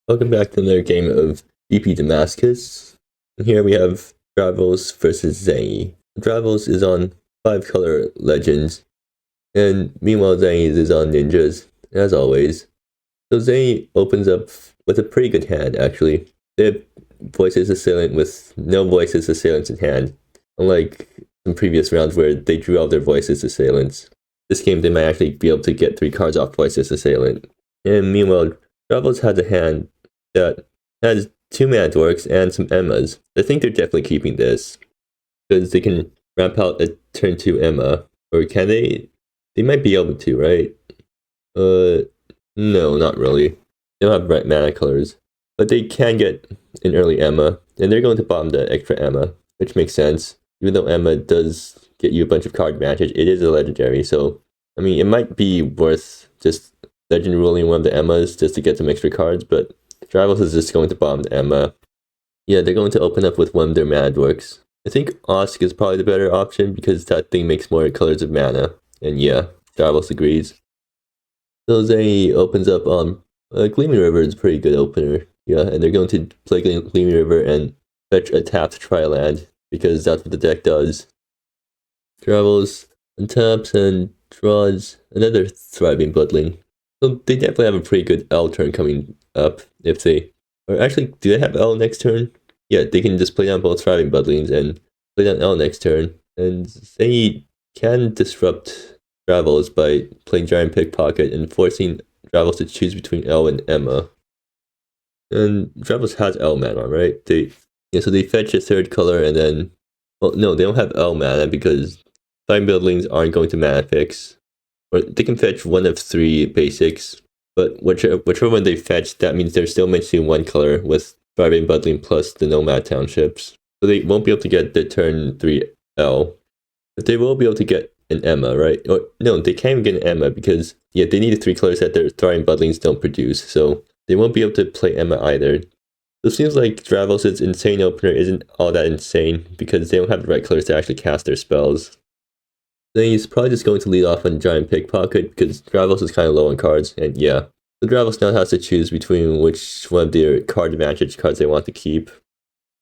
Welcome back to another game of BP Damascus. And here we have Dravos versus Zangy. Dravos is on 5-color legends, and meanwhile Zangy is on ninjas, as always. So Zangy opens up with a pretty good hand, actually. They have voices assailant with no voices assailants in hand, unlike some previous rounds where they drew out their voices assailants. This game they might actually be able to get 3 cards off voices assailant. And meanwhile, Dravos has a hand that has 2 mana dorks and some Emmas. I think they're definitely keeping this, because they can ramp out a turn 2 Emma. Or can they? They might be able to, right? No, not really. They don't have right mana colors. But they can get an early Emma, and they're going to bomb the extra Emma, which makes sense. Even though Emma does get you a bunch of card advantage, it is a legendary, so I mean, it might be worth just legend ruling one of the Emmas just to get some extra cards, but Dravos is just going to bomb the Emma. Yeah, they're going to open up with one of their mana dorks. I think Osk is probably the better option because that thing makes more colors of mana. And yeah, Dravos agrees. So Zangy opens up on Gleaming River is a pretty good opener. Yeah, and they're going to play Gleaming River and fetch a tapped Tri-land because that's what the deck does. Dravos untaps and draws another Thriving Bloodling. So they definitely have a pretty good L turn coming up if they... Or actually, do they have L next turn? Yeah, they can just play down both Thriving Bloodlings and play down L next turn. And they can disrupt Dravos by playing Giant Pickpocket and forcing Dravos to choose between L and Emma. And Dravos has L mana, right? So they fetch a 3rd color and then... Well, no, they don't have L mana because Thriving Bloodlings aren't going to mana fix. Or they can fetch one of 3 basics, but whichever one they fetch, that means they're still missing 1 color with Thriving Bloodling plus the Nomad Townships. So they won't be able to get the turn 3 L. But they will be able to get an Emma, right? Or no, they can't even get an Emma because, yeah, they need the 3 colors that their Thriving Bloodlings don't produce, so they won't be able to play Emma either. So it seems like Dravos' insane opener isn't all that insane because they don't have the right colors to actually cast their spells. Then he's probably just going to lead off on Giant Pickpocket because Dravos is kind of low on cards, and yeah. So Dravos now has to choose between which one of their card advantage cards they want to keep.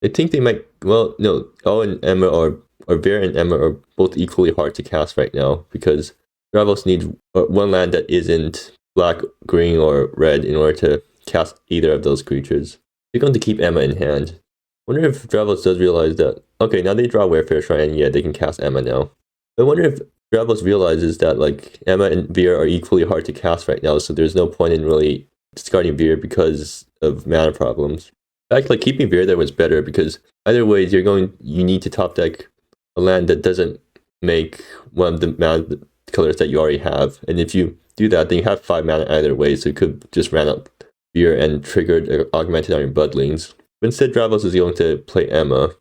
I think they might, well, no, L and Emma or Vera and Emma are both equally hard to cast right now because Dravos needs one land that isn't black, green, or red in order to cast either of those creatures. They're going to keep Emma in hand. I wonder if Dravos does realize that, okay, now they draw Wayfarer Shrine, yeah, they can cast Emma now. I wonder if Dravos realizes that like Emma and Veer are equally hard to cast right now, so there's no point in really discarding Veer because of mana problems. In fact, like keeping Veer there was better because either way you need to top deck a land that doesn't make one of the mana colors that you already have, and if you do that, then you have 5 mana either way, so you could just ran out Veer and triggered augmented on your Bloodlings. But instead, Dravos is going to play Emma,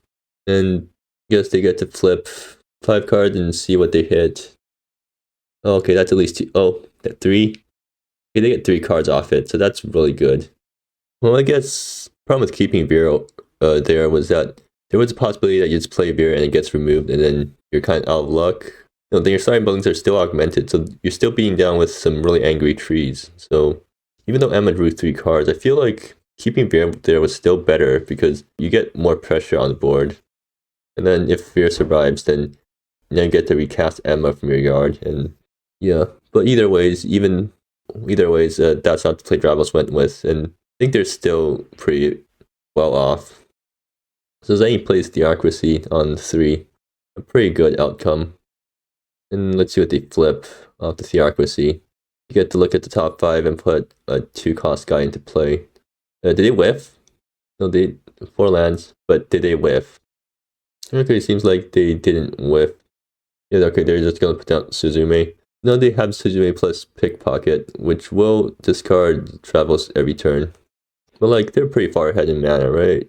and I guess they get to flip 5 cards and see what they hit. Oh, okay, that's at least 2. Oh, that 3? Okay, they get 3 cards off it, so that's really good. Well, I guess the problem with keeping Veer there was that there was a possibility that you just play Veer and it gets removed, and then you're kind of out of luck. No, then your starting buildings are still augmented, so you're still beating down with some really angry trees. So even though Emma drew 3 cards, I feel like keeping Veer there was still better because you get more pressure on the board. And then if Veer survives, then you get to recast Emma from your yard, and yeah. But either ways, that's not the play Dravos went with, and I think they're still pretty well off. So Zangy plays Theocracy on 3, a pretty good outcome. And let's see what they flip off the Theocracy. You get to look at the top 5 and put a 2-cost guy into play. Did they whiff? No, they 4 lands, but did they whiff? Okay, seems like they didn't whiff. Yeah, okay, they're just gonna put down Suzume. No, they have Suzume plus Pickpocket, which will discard Dravos every turn. But like, they're pretty far ahead in mana, right?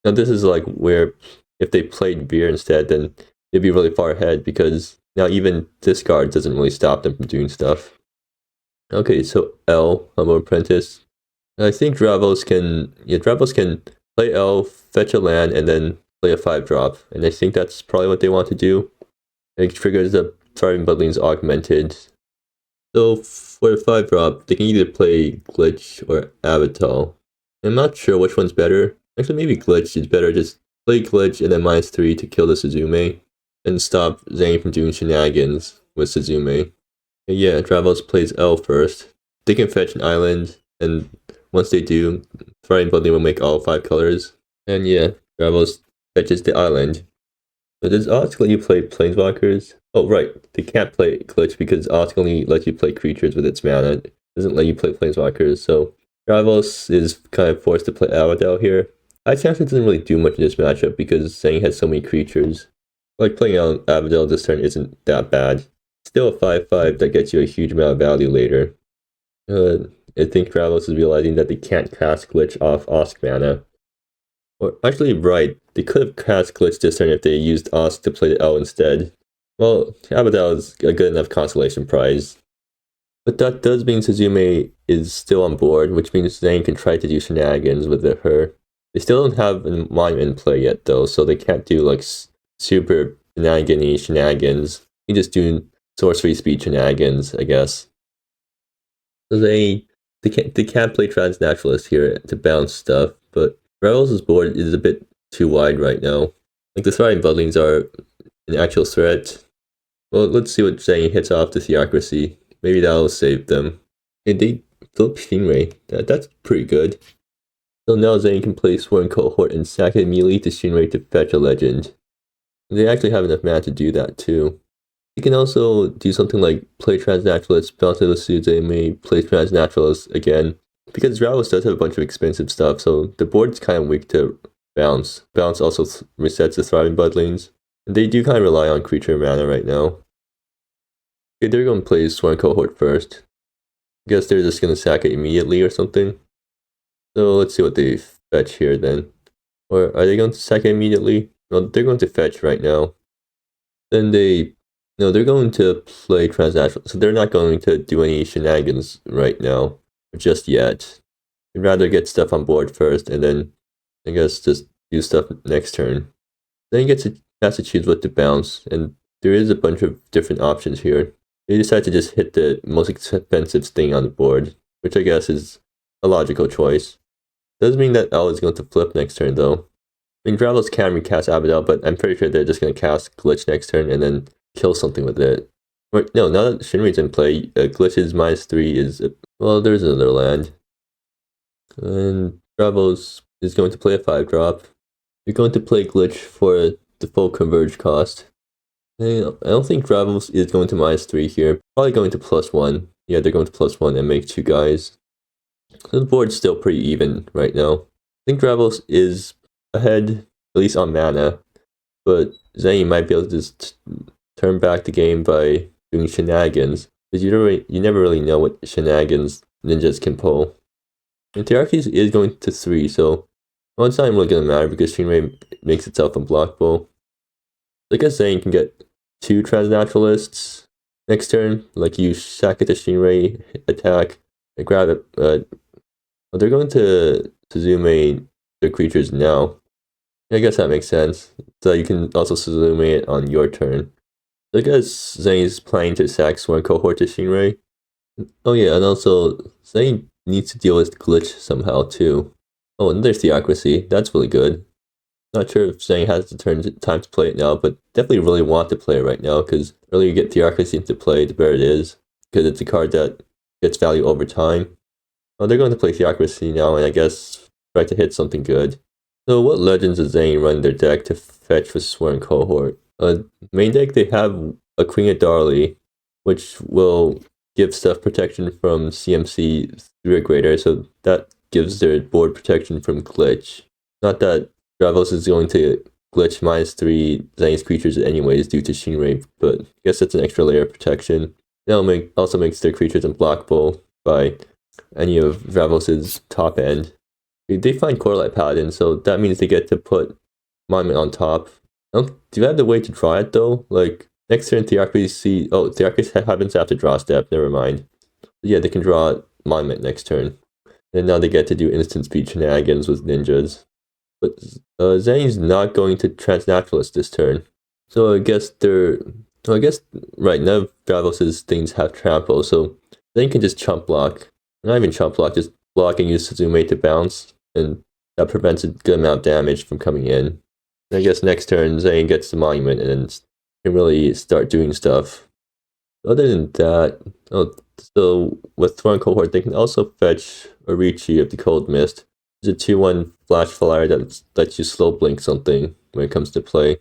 Now this is like where, if they played Veer instead, then they'd be really far ahead because now even discard doesn't really stop them from doing stuff. Okay, so L, Humble Apprentice. I think Dravos can play L, fetch a land, and then play a 5-drop. And I think that's probably what they want to do. It triggers the Thriving Bloodlings augmented. So for a 5-drop, they can either play Glitch or Avatar. I'm not sure which one's better. Actually, maybe Glitch is better. Just play Glitch and then -3 to kill the Suzume. And stop Zangy from doing shenanigans with Suzume. And yeah, Dravos plays L first. They can fetch an island, and once they do, Thriving Building will make all 5 colors. And yeah, Dravos fetches the island. But does Osk let you play Planeswalkers? Oh right, they can't play Glitch because Osk only lets you play creatures with its mana. It doesn't let you play Planeswalkers, so Dravos is kind of forced to play Aradel here. I actually doesn't really do much in this matchup because Zangy has so many creatures. Like playing out Aradel this turn isn't that bad. Still a 5/5 that gets you a huge amount of value later. I think Dravos is realizing that they can't cast Glitch off Osk mana. Or actually, right, they could have cast Glitch this turn if they used Osk to play the L instead. Well, Aradel is a good enough consolation prize. But that does mean Suzume is still on board, which means Zangy can try to do shenanigans with her. They still don't have a monument in play yet, though, so they can't do like super shenanigans. You just do sorcery speed shenanigans, I guess. So they can't play Transnaturalist here to bounce stuff, but Dravos' board is a bit too wide right now. Like the Thriving Bloodlings are an actual threat. Well, let's see what Zangy hits off the Theocracy. Maybe that'll save them. And they flip Shinrei. That's pretty good. So now Zangy can play Sworn Cohort and sack it immediately to Shinrei to fetch a legend. They actually have enough mana to do that too. You can also do something like play Transnaturalist, bounce to the Suzume, play Transnaturalist again. Because Dravos does have a bunch of expensive stuff, so the board's kind of weak to bounce. Bounce also resets the Thriving Bloodlings. And they do kind of rely on creature mana right now. Okay, they're going to play Sworn Cohort first. I guess they're just going to sack it immediately or something. So let's see what they fetch here then. Or are they going to sack it immediately? No, they're going to fetch right now. Then they're going to play Transnational, so they're not going to do any shenanigans right now, just yet. I'd rather get stuff on board first, and then, I guess, just do stuff next turn. Then he has to choose what to bounce, and there is a bunch of different options here. They decide to just hit the most expensive thing on the board, which I guess is a logical choice. Doesn't mean that L is going to flip next turn, though. I mean, Dravos can recast Aradel, but I'm pretty sure they're just going to cast Glitch next turn and then kill something with it. Or, no, now that Shinrei's in play, Glitch's -3 is... well, there's another land. And Dravos is going to play a 5-drop. You're going to play Glitch for the full converge cost. I don't think Dravos is going to -3 here. Probably going to +1. Yeah, they're going to +1 and make 2 guys. So the board's still pretty even right now. I think Dravos is ahead, at least on mana, but Zangy might be able to just turn back the game by doing shenanigans, because you never really know what shenanigans ninjas can pull. And Theocracy is going to 3, so well, it's not really going to matter because Shinrei makes itself unblockable. I guess Zangy can get 2 Transnaturalists next turn, like you sack it to Shinrei, attack, and grab it. Well, they're going to Suzume their creatures now. I guess that makes sense. So you can also Suzume it on your turn. So I guess Zangy's planning to sack Sworn Cohort to Shinrei. Oh yeah, and also Zangy needs to deal with Glitch somehow too. Oh, and there's Theocracy. That's really good. Not sure if Zangy has the time to play it now, but definitely really want to play it right now, because the earlier you get Theocracy into play, the better it is, because it's a card that gets value over time. Oh, they're going to play Theocracy now, and I guess try to hit something good. So what legends does Zangy run their deck to fetch with Sworn Cohort? Main deck, they have a Queen of Darley, which will give stuff protection from CMC 3 or greater, so that gives their board protection from Glitch. Not that Dravos is going to Glitch -3 Zangy's creatures anyways due to Shinrei, but I guess that's an extra layer of protection. That also makes their creatures unblockable by any of Dravos' top end. They find Corelight Paladin, so that means they get to put Monument on top. Do you have the way to draw it though? Like, next turn Theocracy... oh, Theocracy happens to have to draw step, never mind. Yeah, they can draw Monument next turn. And now they get to do instant speed shenanigans with ninjas. But Zangy's not going to Transnaturalist this turn. So I guess right now Dravos' things have trample, so Zangy can just chump block. Not even chump block, just block and use Suzume to bounce. and that prevents a good amount of damage from coming in. And I guess next turn, Zane gets the monument and then can really start doing stuff. Other than that, so with Thorn Cohort, they can also fetch a Ricci of the Cold Mist. It's a 2-1 flash flyer that lets you slow blink something when it comes to play.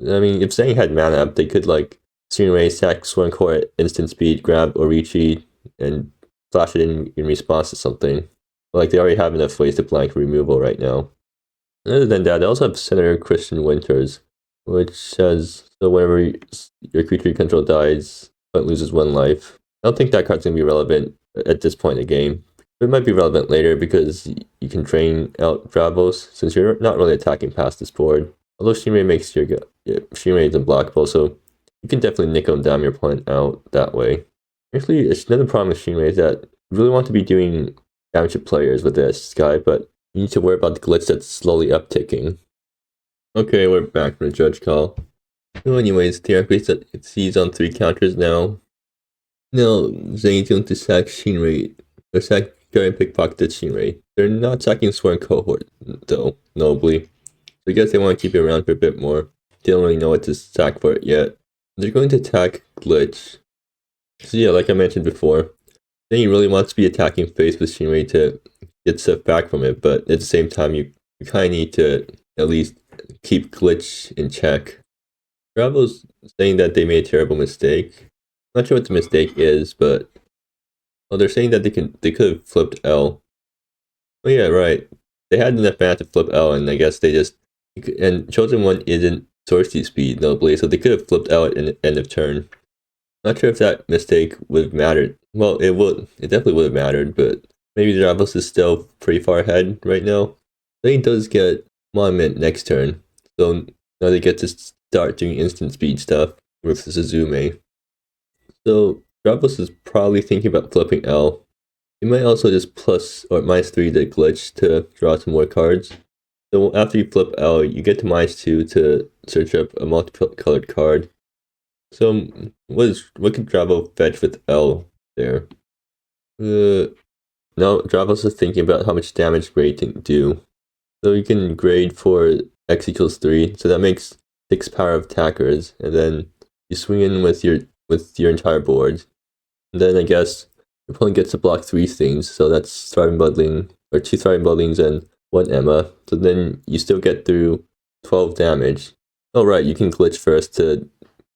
I mean, if Zane had mana up, they could like Stream Ray, sack Thorn Cohort, instant speed, grab Orichi, and flash it in response to something. But, like, they already have enough ways to blank removal right now. Other than that, they also have Senator Christian Winters, which says so whenever your creature you control dies, it loses 1 life. I don't think that card's going to be relevant at this point in the game. It might be relevant later because you can drain out Dravos since you're not really attacking past this board. Although Shinrei makes your Shinrei is unblockable, so you can definitely nickel and dime your opponent out that way. Actually, another problem with Shinrei is that you really want to be doing damage to players with this guy, but you need to worry about the glitch that's slowly upticking. Okay, we're back from the judge call. So anyways, theoretically he's on 3 counters now. Now, Zangy's going to sack Shinrei, or sack Gary Pickpocketed Shinrei. They're not sacking Sworn Cohort, though, nobly. So I guess they want to keep it around for a bit more. They don't really know what to sack for it yet. They're going to attack Glitch. So yeah, like I mentioned before, Zangy really wants to be attacking face with Shinrei to get stuff back from it, but at the same time, you kind of need to at least keep Glitch in check. Dravos saying that they made a terrible mistake. I'm not sure what the mistake is, but they're saying that they could have flipped L. Oh yeah, right. They had enough mana to flip L, and I guess they just Chosen One isn't Sorcery Speed, notably, so they could have flipped L at the end of turn. Not sure if that mistake would have mattered. Well, it would. It definitely would have mattered, but maybe Dravos is still pretty far ahead right now. Then he does get Monument next turn, so now they get to start doing instant speed stuff with Suzume. So Dravos is probably thinking about flipping L. He might also just plus or -3 the glitch to draw some more cards. So after you flip L, you get to -2 to search up a multicolored card. So what can Dravos fetch with L there? Now Dravos is thinking about how much damage grade can do. So you can grade for X equals 3, so that makes 6 power of attackers, and then you swing in with your entire board. And then I guess your opponent gets to block 3 things, so that's Thriving Bloodling, or 2 Thriving Bloodlings and 1 Emma. So then you still get through 12 damage. Oh right, you can glitch first to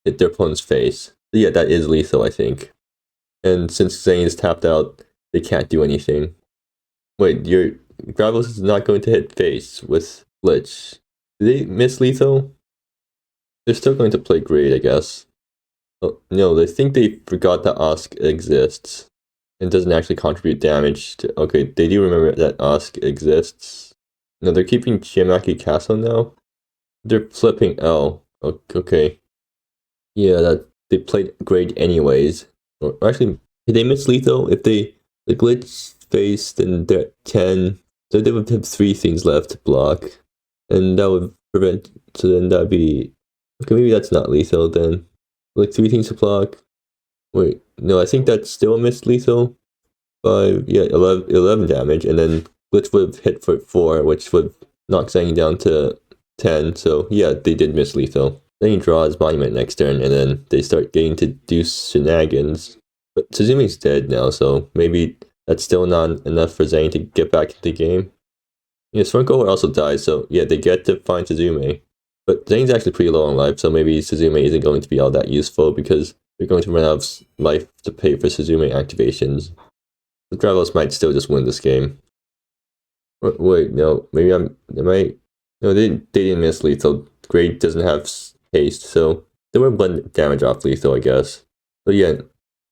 hit their opponent's face. So yeah, that is lethal, I think. And since Zane is tapped out, they can't do anything. Wait, Dravos is not going to hit face with glitch. Did they miss lethal? They're still going to play great, I guess. Oh, no, they think they forgot that Osk exists and doesn't actually contribute damage to. Okay, they do remember that Osk exists. No, they're keeping Chiamaki Castle now. They're flipping L. Okay. Yeah, that they played great anyways. Or actually, did they miss lethal? If the glitch face, then they're at 10. So they would have 3 things left to block. And that would prevent. So then that'd be. Okay, maybe that's not lethal then. Like 3 things to block. Wait, no, I think that's still a missed lethal. 5, yeah, 11 damage, and then glitch would have hit for 4, which would knock Zangy down to 10. So yeah, they did miss lethal. Then he draws Monument next turn, and then they start getting to do shenanigans. But Suzume's dead now, so maybe that's still not enough for Zangy to get back into the game. Yeah, Sworn Cohort also dies, so yeah, they get to find Suzume. But Zane's actually pretty low on life, so maybe Suzume isn't going to be all that useful because they're going to run out of life to pay for Suzume activations. The Dravos might still just win this game. Wait, no, maybe no, they didn't miss lethal. Grade doesn't have haste, so they were blend damage off lethal, I guess. But yeah,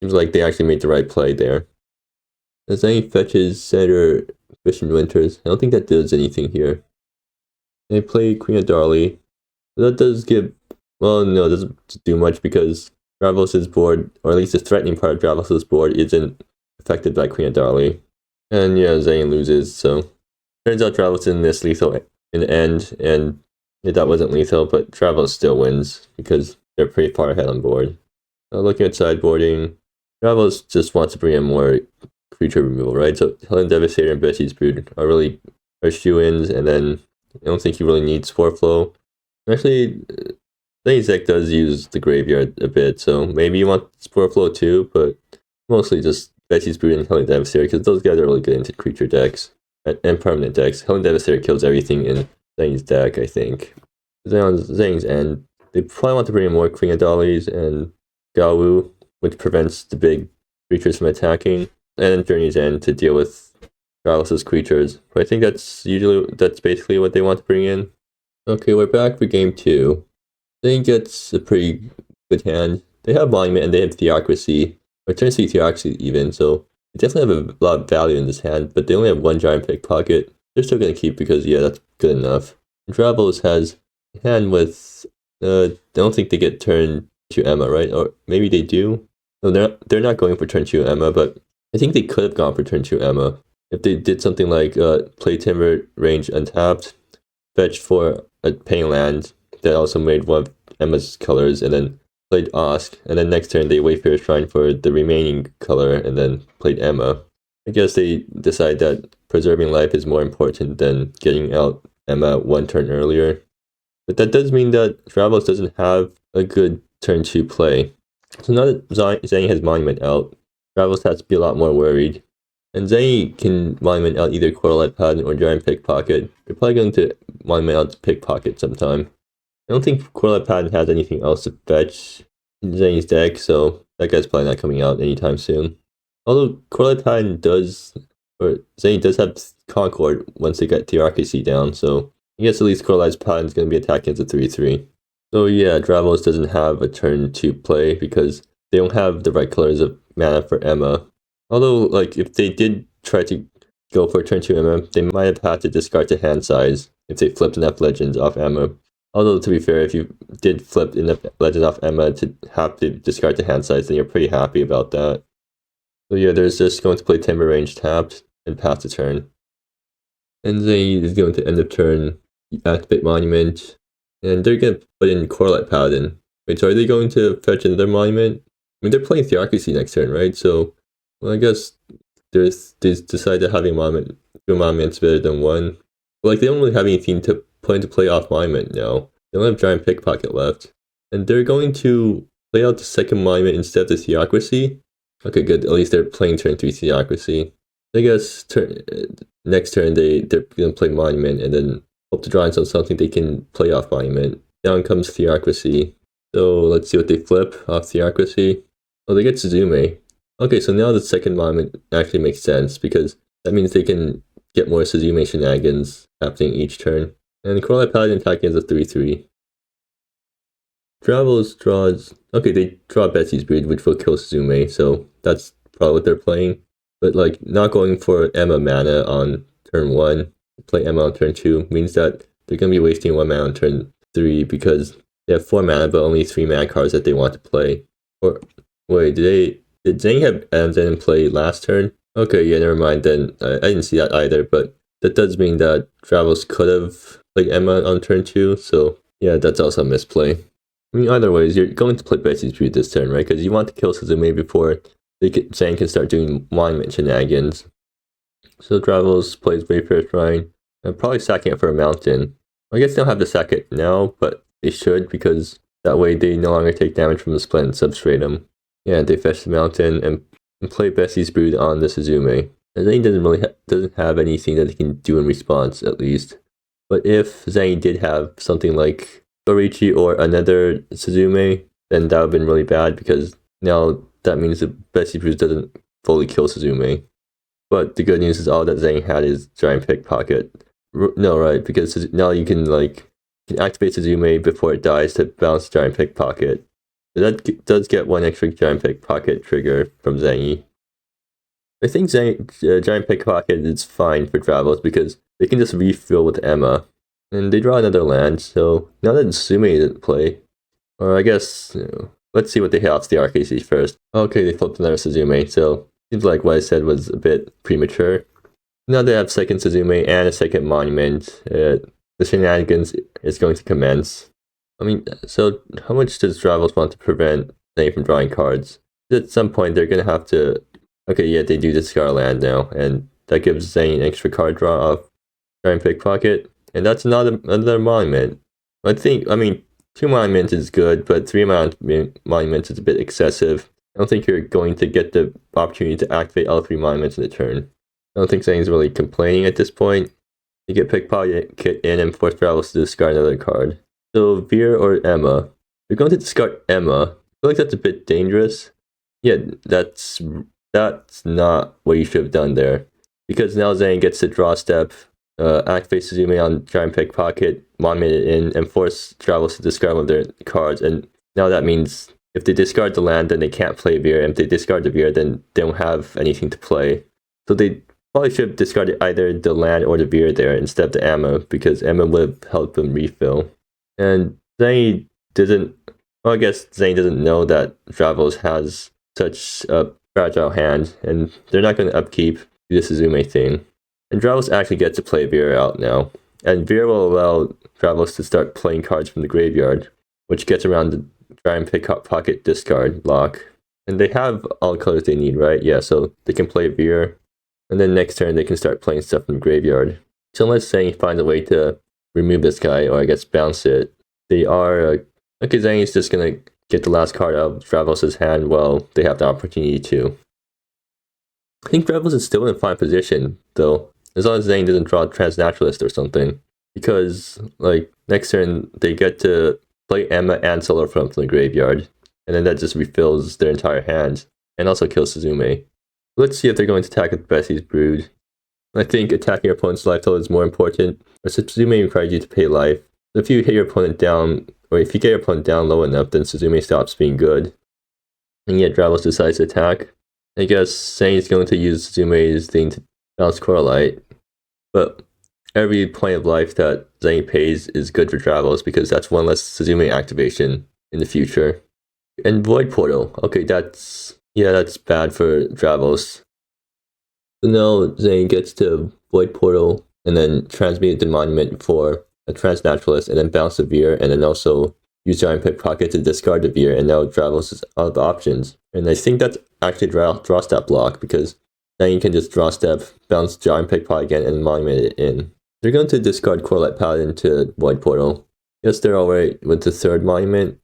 seems like they actually made the right play there. As Zangy fetches Senator Christian Winters, I don't think that does anything here. They play Queen of Darley. That does give, well, no, it doesn't do much because Dravos' board, or at least the threatening part of Dravos' board, isn't affected by Queen of Darley. And yeah, Zangy loses, so turns out Dravos didn't miss lethal in the end, and that wasn't lethal, but Dravos still wins because they're pretty far ahead on board. Looking at sideboarding, Dravos just wants to bring in more creature removal, right? So Helen Devastator and Betsy's Brood are really are shoe-ins, and then I don't think he really needs Spore Flow. Actually, Zangy's deck does use the graveyard a bit, so maybe you want Spore Flow too, but mostly just Betsy's Brood and Helling Devastator, because those guys are really good into creature decks and permanent decks. Helling Devastator kills everything in Zangy's deck, I think. Then on Zangy's end, they probably want to bring in more Queen of Dollies and Gawu, which prevents the big creatures from attacking, and Journey's End to deal with Dravos' creatures. But I think that's basically what they want to bring in. Okay, we're back for game 2. Zany gets a pretty good hand. They have Monument and they have Theocracy, or turn 3 Theocracy even, so they definitely have a lot of value in this hand, but they only have one Giant Pickpocket. They're still going to keep because, yeah, that's good enough. And Dravos has a hand with, I don't think they get turn 2 Emma, right? Or maybe they do? No, they're not going for turn 2 Emma, but I think they could have gone for turn 2 Emma. If they did something like play Timber range untapped, fetch for a paying land that also made one of Emma's colors, and then played Osk, and then next turn they Wayfarer Shrine for the remaining color, and then played Emma. I guess they decide that preserving life is more important than getting out Emma one turn earlier. But that does mean that Dravos doesn't have a good turn 2 play. So now that Zangy has Monument out, Dravos has to be a lot more worried. And Zangy can Monument out either Quarterlight Paladin or Giant Pickpocket. They're probably going to Monument out Pickpocket sometime. I don't think Quarterlight Paladin has anything else to fetch in Zangy's deck, so that guy's probably not coming out anytime soon. Although Quarterlight Paladin Zangy does have Concord once they get Theocracy down, so I guess at least Quarterlight Paladin is going to be attacking as a 3/3. So yeah, Dravos doesn't have a turn 2 play because they don't have the right colors of mana for Emma. Although, like, if they did try to go for turn 2 Emma, they might have had to discard the hand size if they flipped enough legends off Emma. Although, to be fair, if you did flip enough legends off Emma to have to discard the hand size, then you're pretty happy about that. So yeah, there's just going to play Timber range tapped and pass the turn. And Zangy is going to end of turn, activate Monument, and they're going to put in Quarterlight Paladin. Wait, so are they going to fetch another Monument? I mean, they're playing Theocracy next turn, right? So, well, I guess they decide that having two Monuments better than one. But, like, they don't really have anything to put into play off Monument now. They don't have Giant Pickpocket left. And they're going to play out the second Monument instead of the Theocracy. Okay, good. At least they're playing turn 3 Theocracy. I guess next turn they're going to play Monument and then hope to draw in something they can play off Monument. Down comes Theocracy. So let's see what they flip off Theocracy. Oh, they get Suzume. Okay, so now the second Monument actually makes sense because that means they can get more Suzume shenanigans happening each turn. And Quarterlight Paladin attacking as a 3/3. Dravos draws... Okay, they draw Betsy's Brood, which will kill Suzume, so that's probably what they're playing. But, like, not going for Emma mana on turn 1, play Emma on turn 2, means that they're going to be wasting 1 mana on turn 3 because they have 4 mana, but only 3 mana cards that they want to play. Or, wait, did Zangy have Amzen in play last turn? Okay, yeah, never mind then. I didn't see that either, but that does mean that Dravos could have played Emma on turn 2, so yeah, that's also a misplay. I mean, either ways, you're going to play Betsy's Brood this turn, right? Because you want to kill Suzume before Zangy can start doing Monument shenanigans. So Dravos plays Wayfarer Shrine, and probably sacking it for a Mountain. I guess they don't have to sack it now, but they should, because that way they no longer take damage from the split and substratum. Yeah, they fetch the Mountain and play Betsy's Brood on the Suzume. And Zangy doesn't have anything that he can do in response, at least. But if Zangy did have something like Gorichi or another Suzume, then that would have been really bad, because now that means that Betsy's Brood doesn't fully kill Suzume. But the good news is all that Zangy had is Giant Pickpocket. No, right, because now you can activate Suzume before it dies to bounce Giant Pickpocket. That does get 1 extra Giant Pickpocket trigger from Zangy. I think Giant Pickpocket is fine for Dravos because they can just refill with Emma. And they draw another land, so now that Suzume is at play, or I guess, let's see what they hit off the RKC first. Okay, they flipped another Suzume, so seems like what I said was a bit premature. Now they have second Suzume and a second Monument. The shenanigans is going to commence. I mean, so how much does Dravos want to prevent Zangy from drawing cards? At some point, they're going to have to... Okay, yeah, they do discard land now, and that gives Zangy an extra card draw off giant pickpocket, and that's another monument. I mean, 2 monuments is good, but 3 monuments is a bit excessive. I don't think you're going to get the opportunity to activate all 3 monuments in a turn. I don't think Zangy's really complaining at this point. You get pickpocket in and force Dravos to discard another card. So Veer or Emma. You're going to discard Emma. I feel like that's a bit dangerous. Yeah, that's not what you should have done there. Because now Zangy gets to draw step, activate Suzume on Giant Pickpocket, monument it in, and force Dravos to discard one of their cards. And now that means if they discard the land, then they can't play Veer. And if they discard the Veer, then they don't have anything to play. So they probably should have discarded either the land or the Veer there instead of the Emma, because Emma would have helped them refill. And Zangy doesn't, well, I guess Zangy doesn't know that Dravos has such a fragile hand, and they're not going to upkeep the Suzume thing. And Dravos actually gets to play Veer out now. And Veer will allow Dravos to start playing cards from the graveyard, which gets around the Giant Pickpocket discard lock. And they have all the colors they need, right? Yeah, so they can play Veer. And then next turn, they can start playing stuff from the graveyard. So unless Zangy finds a way to remove this guy, or I guess bounce it, they are... okay, Zangy's just going to get the last card out of Dravos' hand while they have the opportunity to. I think Dravos is still in a fine position, though, as long as Zangy doesn't draw Transnaturalist or something. Because, like, next turn, they get to play Emma and Solar from the graveyard. And then that just refills their entire hand, and also kills Suzume. Let's see if they're going to attack with Bessie's Brood. I think attacking your opponent's life total is more important, as Suzume requires you to pay life. If you hit your opponent down, or if you get your opponent down low enough, then Suzume stops being good. And yet Dravos decides to attack. I guess Zangy's going to use Suzume's thing to bounce Coralite. But every point of life that Zangy pays is good for Dravos, because that's one less Suzume activation in the future. And Void Portal. Okay, that's bad for Dravos. So now Zangy gets to Void Portal and then transmute the monument for a Transnaturalist, and then bounce the Veer, and then also use Giant Pickpocket to discard the Veer, and now Dravos is out of options. And I think that's actually draw step block, because now you can just draw step, bounce Giant Pickpocket again, and monument it in. They're going to discard Coralite Paladin to Void Portal. Yes, they're alright with the third monument.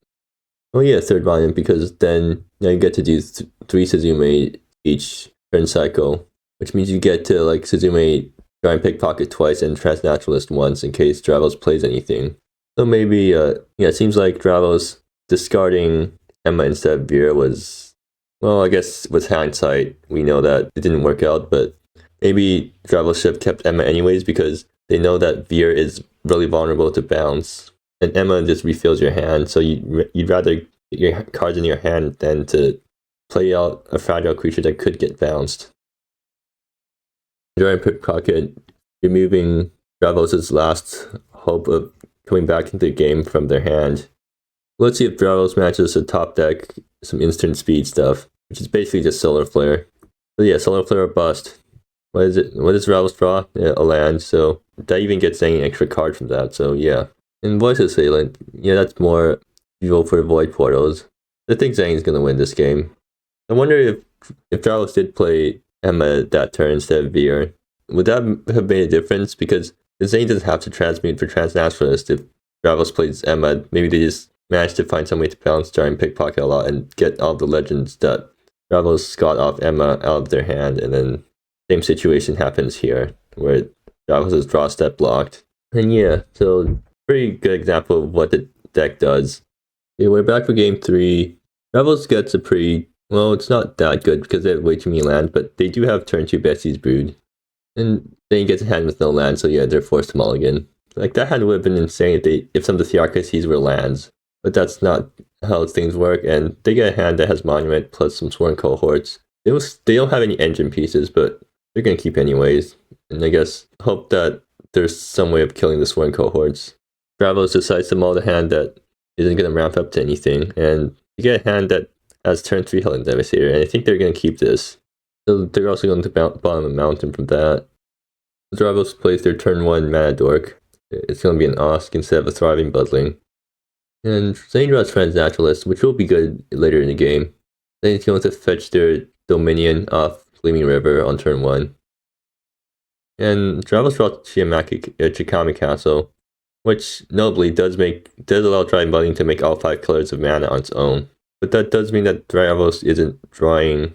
Oh yeah, third monument, because then now you get to do 3 Suzume each turn cycle, which means you get to like Suzume Giant Pickpocket twice and Transnaturalist once in case Dravos plays anything. So maybe, it seems like Dravos discarding Emma instead of Veer was, well, I guess with hindsight, we know that it didn't work out, but maybe Dravos should have kept Emma anyways, because they know that Veer is really vulnerable to bounce, and Emma just refills your hand, so you'd rather get your cards in your hand than to play out a fragile creature that could get bounced. Giant Pickpocket removing Dravos' last hope of coming back into the game from their hand. Let's see if Dravos matches a top deck, some instant speed stuff, which is basically just Solar Flare. So yeah, Solar Flare or bust. What is it? What does Dravos draw? Yeah, a land, so that even gets any extra card from that, so yeah. And Voice Assailant, yeah, that's more evil for Void Portals. I think Zangy's gonna win this game. I wonder if Dravos did play Emma that turn instead of Veer, would that have made a difference? Because Zangy doesn't have to transmute for Transnaturalist if Dravos plays Emma. Maybe they just managed to find some way to balance Giant Pickpocket a lot and get all the legends that Dravos got off Emma out of their hand, and then same situation happens here, where Dravos' draw step blocked. And yeah, so pretty good example of what the deck does. Okay, we're back for game 3. Dravos gets a pretty, well, it's not that good because they have way too many lands, but they do have turn 2 Bessie's Brood. And then he gets a hand with no land, so yeah, they're forced to mulligan. Like, that hand would have been insane if some of the Theocracies were lands. But that's not how things work, and they get a hand that has Monument plus some Sworn Cohorts. They don't have any engine pieces, but they're gonna keep anyways. And I guess hope that there's some way of killing the Sworn Cohorts. Dravos decides to mull the hand that isn't gonna ramp up to anything, and you get a hand that has turn 3 Helen Devastator, and I think they're gonna keep this. So they're also going to bottom a mountain from that. Dravos plays their turn 1 Mana Dork. It's going to be an Osk instead of a Thriving Budling. And Zangy draws Transnaturalist, which will be good later in the game. Then he's going to fetch their Dominion off Gleaming River on turn 1. And Dravos brought Chikami Castle, which notably does allow drawing binding to make all 5 colors of mana on its own. But that does mean that Dravos isn't drawing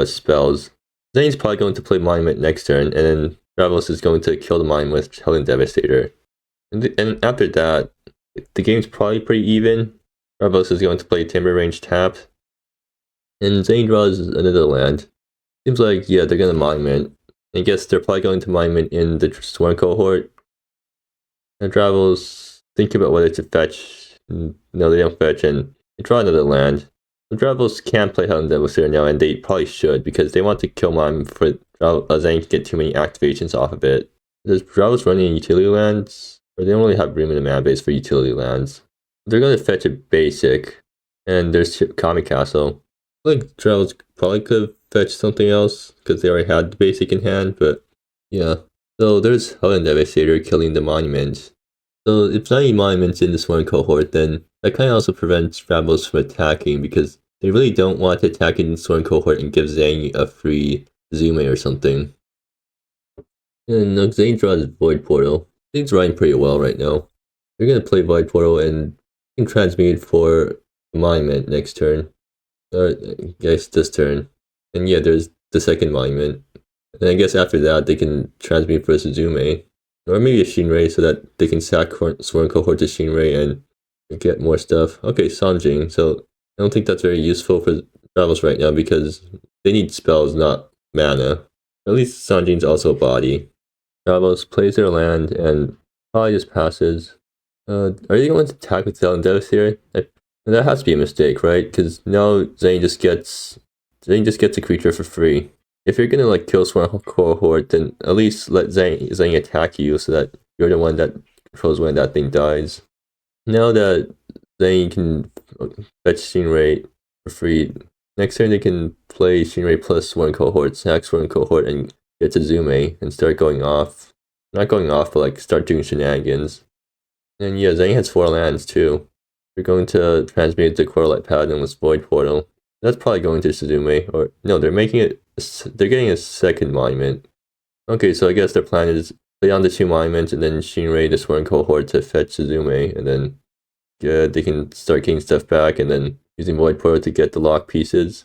spells. Zangy's probably going to play Monument next turn, and then Dravos is going to kill the Monument with Helen Devastator. And after that, the game's probably pretty even. Dravos is going to play Timber Range tap, and Zangy draws another land. Seems like, yeah, they're going to Monument. I guess they're probably going to Monument in the Sworn Cohort. And Dravos think about whether to fetch. No, they don't fetch, and they draw another land. The Dravos can play Helen Devastator now, and they probably should, because they want to kill Monument before Zangy can get too many activations off of it. Does Dravos run any utility lands? Or they don't really have room in the mana base for utility lands. They're going to fetch a basic, and there's Kami Castle. I think Dravos probably could have fetched something else, because they already had the basic in hand, but yeah. So there's Helen Devastator killing the Monument. So if not any Monuments in this one cohort, then that kind of also prevents Dravos from attacking, because they really don't want to attack in this one cohort and give Zangy a free Zume or something. And Zangy draws Void Portal. Things running pretty well right now. They're gonna play Void Portal and can transmute for a Monument next turn. I guess this turn. And yeah, there's the second Monument. And I guess after that they can transmute for a Suzume. Or maybe a Shinrei so that they can sack Sworn Cohort to Shinrei and get more stuff. Okay, Sanjing. So I don't think that's very useful for Dravos right now because they need spells, not mana. At least Sanjing's also a body. Dravos plays their land and probably just passes. Are you going to attack with Helen Devastator? That has to be a mistake, right? Because now Zangy just gets a creature for free. If you're gonna like kill Sworn Cohort, then at least let Zangy attack you so that you're the one that controls when that thing dies. Now that Zangy can fetch Shinrei for free, next turn they can play Shinrei plus Sworn Cohort, sack Sworn Cohort, and get to Zume and start going off. Not going off, but like start doing shenanigans. And yeah, Zangy has 4 lands too. They're going to transmute the Correlite Paladin with Void Portal. That's probably going to Suzume, or no, they're getting a second Monument. Okay, so I guess their plan is play on the 2 Monuments and then Shinrei the Sworn Cohort to fetch Suzume, and then they can start getting stuff back and then using Void Portal to get the lock pieces.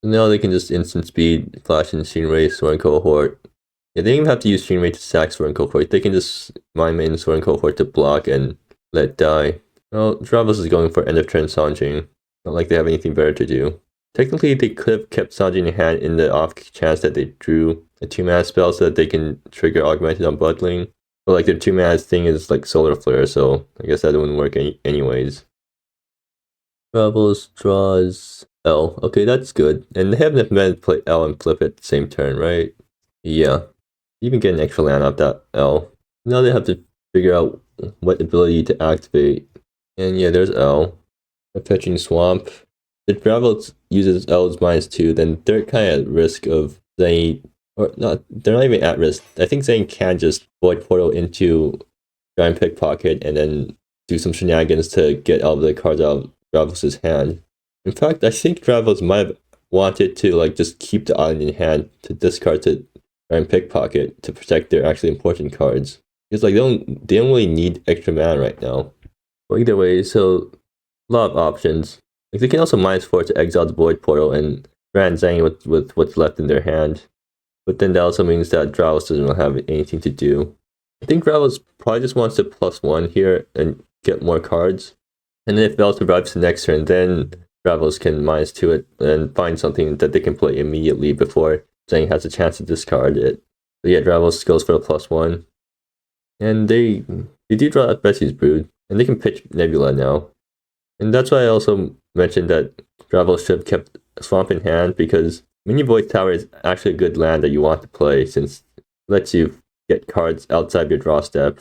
So now they can just instant speed flash in Shinrei Sworn Cohort. Yeah, they don't even have to use Shinrei to sack Sworn Cohort. They can just Monument in Sworn Cohort to block and let it die. Well, Dravos is going for end of turn Sanjing. Not like they have anything better to do. Technically, they could have kept Sanjing in hand in the off chance that they drew a 2-mana spell so that they can trigger Augmented Unbundling. But like their 2-mana thing is like Solar Flare, so I guess that wouldn't work anyways. Dravos draws L. Okay, that's good. And they have enough mana to play L and flip it at the same turn, right? Yeah. Even get an extra land off that L. Now they have to figure out what ability to activate. And yeah, there's L. A fetching Swamp. If Dravos uses L's -2, then they're kind of at risk of Zangy, or not, they're not even at risk. I think Zangy can just Void Portal into Giant Pickpocket and then do some shenanigans to get all the cards out of Dravos' hand. In fact, I think Dravos might have wanted to like just keep the island in hand to discard to Giant Pickpocket to protect their actually important cards. Because like they don't really need extra mana right now. Well, either way, so a lot of options. Like they can also -4 to exile the Void Portal and brand Zangy with what's left in their hand. But then that also means that Dravos doesn't have anything to do. I think Dravos probably just wants to +1 here and get more cards. And then if Vel survives the next turn, then Dravos can -2 it and find something that they can play immediately before Zangy has a chance to discard it. But yeah, Dravos goes for a +1. And they do draw out Bessie's Brood. And they can pitch Nebula now. And that's why I also mentioned that Dravos should have kept Swamp in hand, because Mini Void Tower is actually a good land that you want to play since it lets you get cards outside your draw step.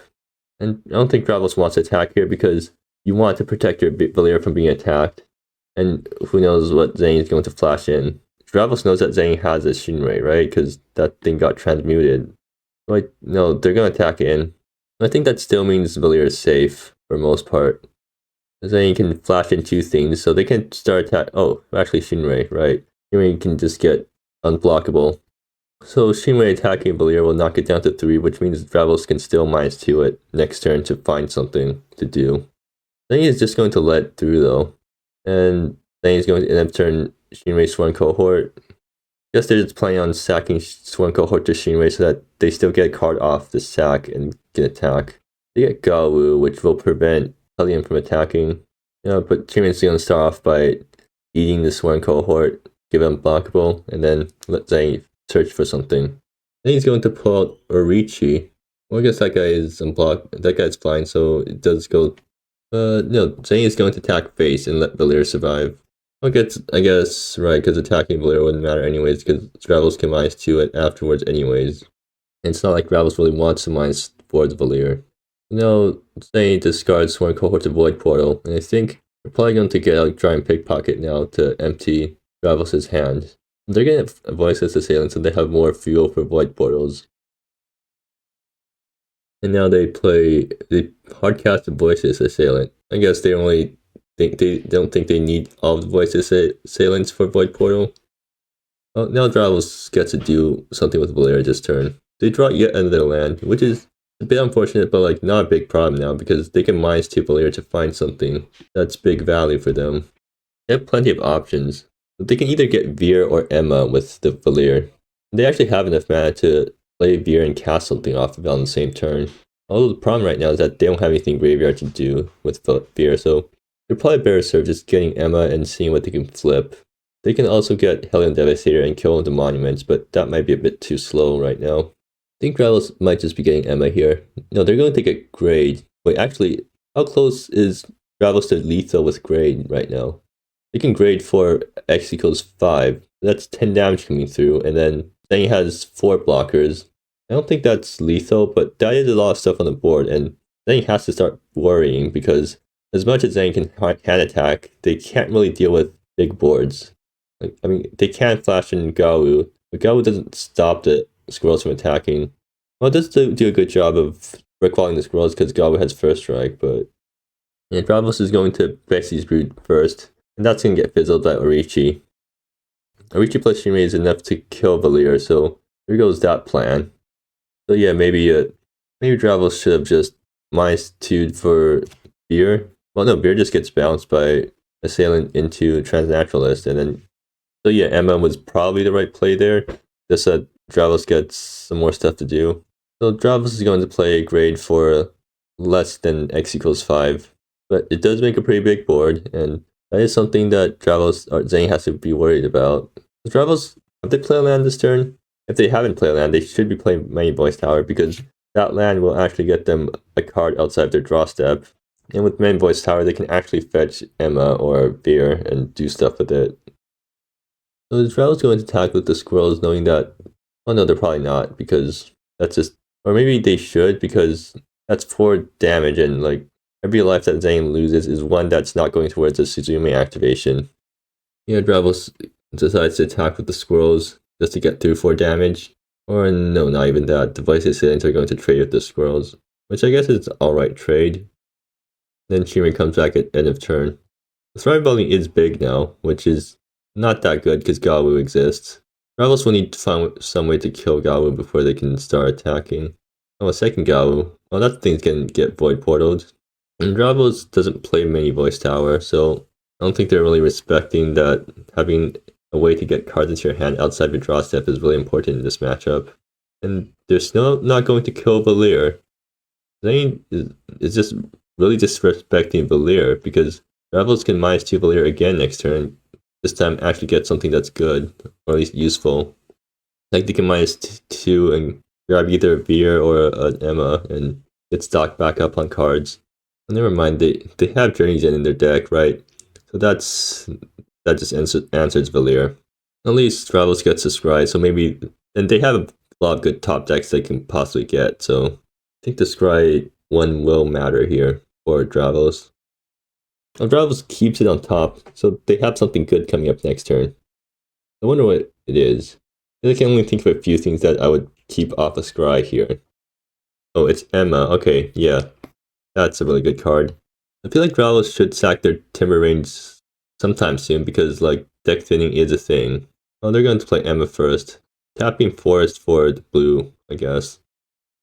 And I don't think Dravos wants to attack here because you want to protect your Valir from being attacked. And who knows what Zangy is going to flash in. Dravos knows that Zangy has a Shinrei, right? Because that thing got transmuted. Like, no, they're going to attack in. I think that still means Valir is safe for most part. Zangy can flash in 2 things, so they can start attack. Oh, actually Shinrei, right? Shinrei can just get unblockable. So Shinrei attacking Valir will knock it down to 3, which means Dravos can still -2 it next turn to find something to do. Then he's just going to let through though. And then he's going to end up turn Shinrei Sworn Cohort. Guess they're just planning on sacking Sworn Cohort to Shinrei so that they still get a card off the sack and can attack. They get Gawu, which will prevent Hellion from attacking. But Shinrei's going to start off by eating the Sworn Cohort, give him blockable, and then let Zangy search for something. Then he's going to pull out Orichi. Well, I guess that guy is unblocked. That guy's flying, so it does go. No, Zangy is going to attack face and let Valir survive. I guess, right, because attacking Valir wouldn't matter anyways, because Dravos can -2 it afterwards anyways. And it's not like Dravos really wants to -4 the Valir. Zangy discards Sworn Cohort to Void Portal, and I think we're probably going to get out Giant Pickpocket now to empty Dravos' hand. They're going to Voiceless Assailant, so they have more fuel for Void Portals. And now they hardcast the Voiceless Assailant. I guess they don't think they need all the Voiceless Assailants for Void Portal. Well, now Dravos gets to do something with Valir this turn. They draw yet another land, which is a bit unfortunate, but like not a big problem now because they can -2 Valir to find something that's big value for them. They have plenty of options. But they can either get Veer or Emma with the Valir. They actually have enough mana to play Veer and cast something off of it on the same turn. Although the problem right now is that they don't have anything graveyard to do with Veer, so they're probably better served just getting Emma and seeing what they can flip. They can also get Hellion Devastator and kill the monuments, but that might be a bit too slow right now. I think Dravos might just be getting Emma here. No, they're going to get Grade. Wait, actually, how close is Dravos to lethal with Grade right now? They can grade for X equals 5. That's 10 damage coming through, and then he has 4 blockers. I don't think that's lethal, but that is a lot of stuff on the board, and then he has to start worrying because as much as Zangy can attack, they can't really deal with big boards. They can flash in Gawu, but Gawu doesn't stop the squirrels from attacking. Well, it does do a good job of recalling the squirrels because Gawu has first strike, but Dravos is going to Bexy's Brood first. And that's going to get fizzled by Orichi. Orichi plus Shinrei is enough to kill Valir, so here goes that plan. So yeah, maybe Dravos should have just -2'd for Veer. Well, no, Veer just gets bounced by Assailant into Transnaturalist, and then... So yeah, Emma was probably the right play there, just that Dravos gets some more stuff to do. So Dravos is going to play Grade for less than X equals 5, but it does make a pretty big board, and that is something that Dravos or Zangy has to be worried about. Dravos, have they played a land this turn? If they haven't played a land, they should be playing Mighty Voice Tower because that land will actually get them a card outside their draw step. And with Mighty Voice Tower, they can actually fetch Emma or Veer and do stuff with it. So Dravos going to attack with the squirrels knowing that, well no, they're probably not because that's just, or maybe they should because that's 4 damage and like, every life that Zangy loses is 1 that's not going towards a Suzume activation. Yeah, Dravos decides to attack with the squirrels just to get through 4 damage. Or no, not even that. The Voiceless Assailants are going to trade with the squirrels, which I guess is an alright trade. Then Shinrei comes back at end of turn. The Thrive Volume is big now, which is not that good because Gawu exists. Dravos will need to find some way to kill Gawu before they can start attacking. Oh, a second Gawu. Oh, that thing's gonna get Void Portaled. And Dravos doesn't play Mighty Voice Tower, so I don't think they're really respecting that having a way to get cards into your hand outside your draw step is really important in this matchup. And they're still not going to kill Valir. Zangy is just really disrespecting Valir because Dravos can -2 Valir again next turn. This time actually get something that's good, or at least useful. Like they can -2 and grab either Veer or an Emma and get stocked back up on cards. Never mind, they have Journey's End in their deck, right? So that just answers Valir. At least Dravos gets a Scry, so maybe... And they have a lot of good top decks they can possibly get, so I think the Scry one will matter here for Dravos. Now Dravos keeps it on top, so they have something good coming up next turn. I wonder what it is. I can only think of a few things that I would keep off a Scry here. Oh, it's Emma. Okay, yeah. That's a really good card. I feel like Dravos should sack their Timber Range sometime soon because, like, deck thinning is a thing. Oh, they're going to play Emma first. tapping forest for the blue, I guess.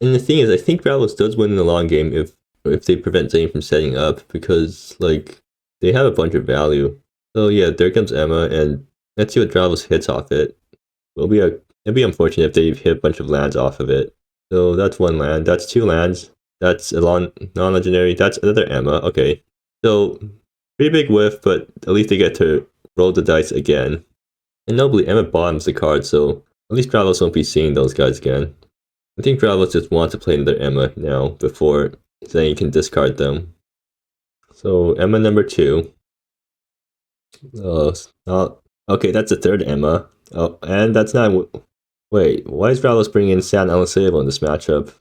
And the thing is, I think Dravos does win in the long game if they prevent Zangy from setting up, because like they have a bunch of value. So yeah, there comes Emma, and let's see what Dravos hits off it. It'll be unfortunate if they hit a bunch of lands off of it. So that's one land. That's two lands. That's a non-legendary. That's another Emma. Okay, so pretty big whiff, but at least they get to roll the dice again. And nobly, Emma bottoms the card, so at least Dravos won't be seeing those guys again. I think Dravos just wants to play another Emma now before Zangy can discard them. So Emma number 2. Okay, that's the third Emma. Oh, and that's not. Wait, why is Dravos bringing in Sand Unslable in this matchup?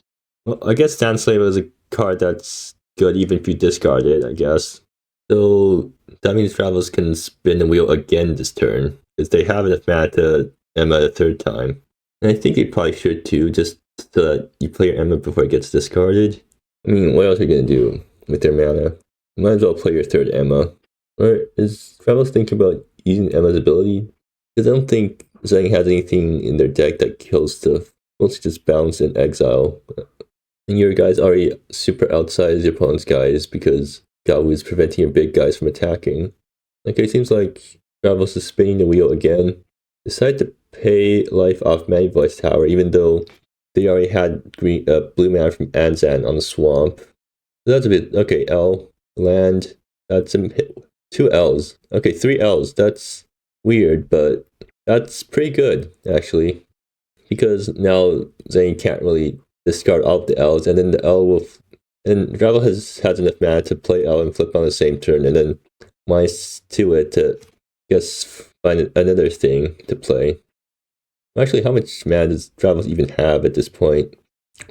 Well, I guess Sand Slave is a card that's good even if you discard it, I guess. So that means Dravos can spin the wheel again this turn, because they have enough mana to Emma a third time. And I think they probably should too, just so that you play your Emma before it gets discarded. I mean, what else are you going to do with their mana? You might as well play your third Emma. Or is Dravos thinking about using Emma's ability? Because I don't think Zangy has anything in their deck that kills stuff. Mostly just bounce and exile. And your guys already super outsize your opponent's guys because Gawu is preventing your big guys from attacking. Okay, it seems like Dravos is spinning the wheel again. Decide to pay life off Many Voice Tower, even though they already had blue mana from Anzan on the swamp. So that's a bit okay. L land. That's 2 L's. Okay, 3 L's. That's weird, but that's pretty good actually, because now Zangy can't really discard all of the L's, and then the L will. And Dravos has enough mana to play L and flip on the same turn, and then -2 it to guess find another thing to play. Actually, how much mana does Dravos even have at this point?